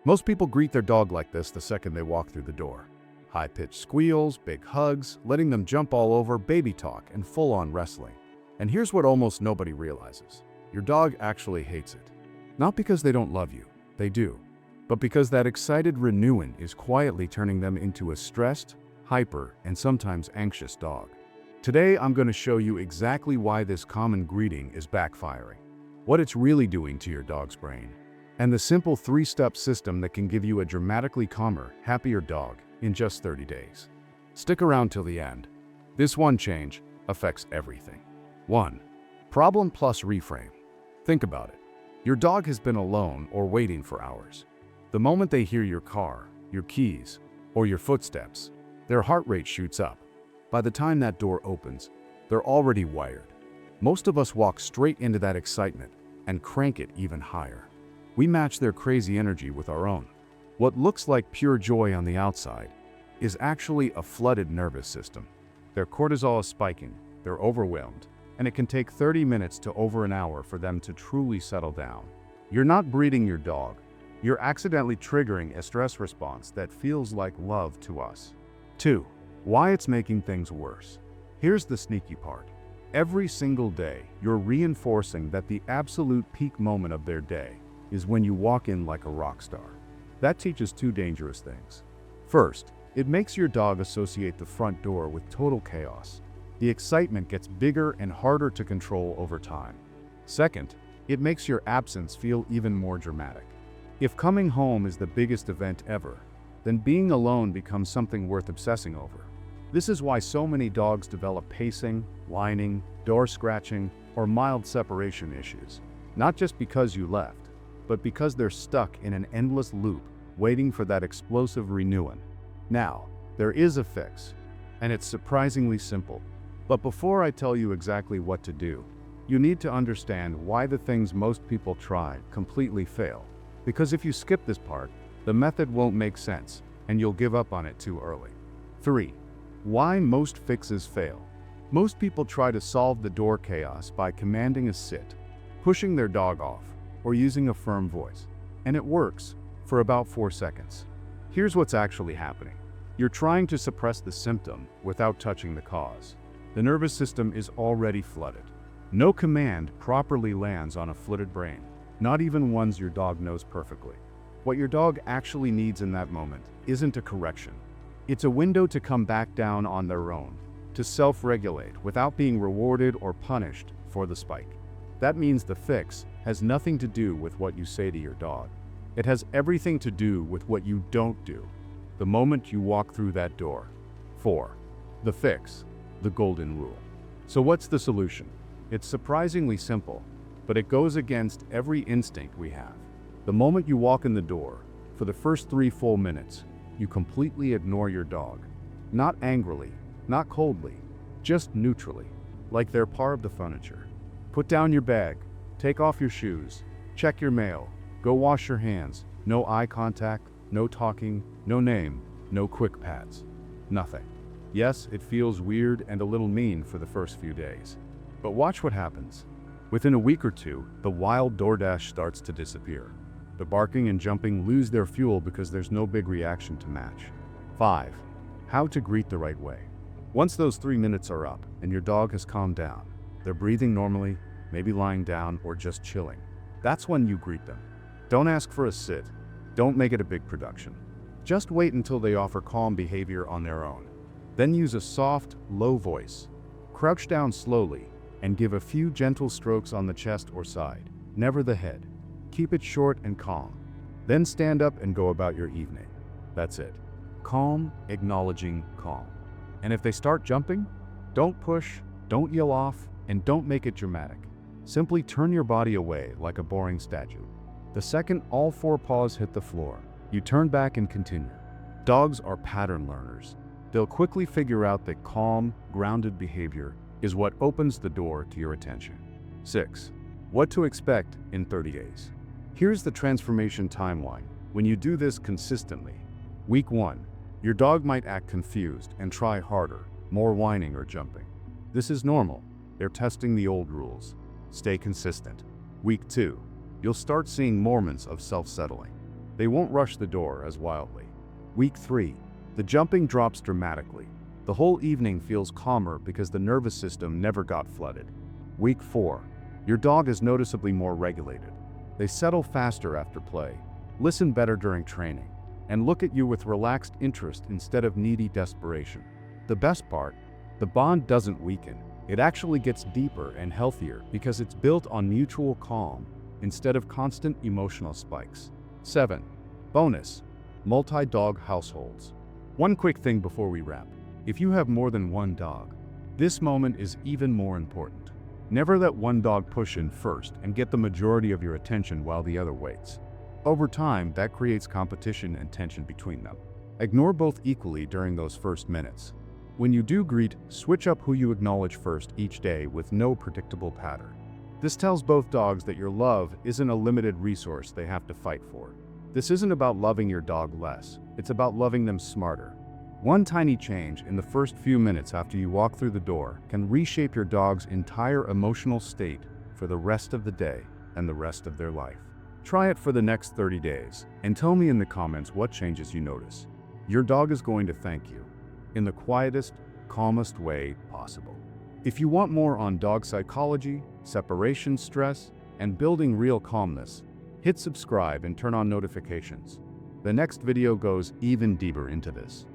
Most people greet their dog like this the second they walk through the door. High-pitched squeals, big hugs, letting them jump all over, baby talk, and full-on wrestling. And here's what almost nobody realizes. Your dog actually hates it. Not because they don't love you, they do, but because that excited renewing is quietly turning them into a stressed, hyper, and sometimes anxious dog. Today, I'm going to show you exactly why this common greeting is backfiring, what it's really doing to your dog's brain, and the simple 3-step system that can give you a dramatically calmer, happier dog in just 30 days. Stick around till the end. This one change affects everything. 1. Problem plus reframe. Think about it. Your dog has been alone or waiting for hours. The moment they hear your car, your keys, or your footsteps, their heart rate shoots up. By the time that door opens, they're already wired. Most of us walk straight into that excitement and crank it even higher. We match their crazy energy with our own. What looks like pure joy on the outside is actually a flooded nervous system. Their cortisol is spiking, they're overwhelmed, and it can take 30 minutes to over an hour for them to truly settle down. You're not breeding your dog. You're accidentally triggering a stress response that feels like love to us. 2. Why it's making things worse. Here's the sneaky part. Every single day, you're reinforcing that the absolute peak moment of their day is when you walk in like a rock star. That teaches 2 dangerous things. First, it makes your dog associate the front door with total chaos. The excitement gets bigger and harder to control over time. Second, it makes your absence feel even more dramatic. If coming home is the biggest event ever, then being alone becomes something worth obsessing over. This is why so many dogs develop pacing, whining, door scratching, or mild separation issues. Not just because you left, but because they're stuck in an endless loop, waiting for that explosive renewing. Now, there is a fix, and it's surprisingly simple. But before I tell you exactly what to do, you need to understand why the things most people try completely fail. Because if you skip this part, the method won't make sense, and you'll give up on it too early. 3. Why most fixes fail. Most people try to solve the door chaos by commanding a sit, pushing their dog off, or using a firm voice. And it works for about 4 seconds. Here's what's actually happening. You're trying to suppress the symptom without touching the cause. The nervous system is already flooded. No command properly lands on a flooded brain, not even ones your dog knows perfectly. What your dog actually needs in that moment isn't a correction. It's a window to come back down on their own, to self-regulate without being rewarded or punished for the spike. That means the fix has nothing to do with what you say to your dog. It has everything to do with what you don't do the moment you walk through that door. 4. The fix, the golden rule. So what's the solution? It's surprisingly simple, but it goes against every instinct we have. The moment you walk in the door, for the first 3 full minutes, you completely ignore your dog. Not angrily, not coldly, just neutrally, like they're part of the furniture. Put down your bag, take off your shoes, check your mail, go wash your hands. No eye contact, no talking, no name, no quick pats. Nothing. Yes, it feels weird and a little mean for the first few days. But watch what happens. Within a week or 2, the wild DoorDash starts to disappear. The barking and jumping lose their fuel because there's no big reaction to match. 5. How to greet the right way. Once those 3 minutes are up and your dog has calmed down, they're breathing normally, maybe lying down or just chilling, that's when you greet them. Don't ask for a sit. Don't make it a big production. Just wait until they offer calm behavior on their own. Then use a soft, low voice. Crouch down slowly and give a few gentle strokes on the chest or side, never the head. Keep it short and calm. Then stand up and go about your evening. That's it. Calm, acknowledging calm. And if they start jumping, don't push, don't yell off, and don't make it dramatic. Simply turn your body away like a boring statue. The second all 4 paws hit the floor, you turn back and continue. Dogs are pattern learners. They'll quickly figure out that calm, grounded behavior is what opens the door to your attention. 6. What to expect in 30 days. Here's the transformation timeline. When you do this consistently, Week 1, your dog might act confused and try harder, more whining or jumping. This is normal. They're testing the old rules. Stay consistent. Week 2, you'll start seeing moments of self-settling. They won't rush the door as wildly. Week 3. The jumping drops dramatically. The whole evening feels calmer because the nervous system never got flooded. Week 4. Your dog is noticeably more regulated. They settle faster after play, listen better during training, and look at you with relaxed interest instead of needy desperation. The best part, the bond doesn't weaken. It actually gets deeper and healthier because it's built on mutual calm instead of constant emotional spikes. 7. Bonus: multi-dog households. One quick thing before we wrap. If you have more than one dog, this moment is even more important. Never let one dog push in first and get the majority of your attention while the other waits. Over time, that creates competition and tension between them. Ignore both equally during those first minutes. When you do greet, switch up who you acknowledge first each day with no predictable pattern. This tells both dogs that your love isn't a limited resource they have to fight for. This isn't about loving your dog less, it's about loving them smarter. One tiny change in the first few minutes after you walk through the door can reshape your dog's entire emotional state for the rest of the day and the rest of their life. Try it for the next 30 days and tell me in the comments what changes you notice. Your dog is going to thank you in the quietest, calmest way possible. If you want more on dog psychology, separation stress, and building real calmness, hit subscribe and turn on notifications. The next video goes even deeper into this.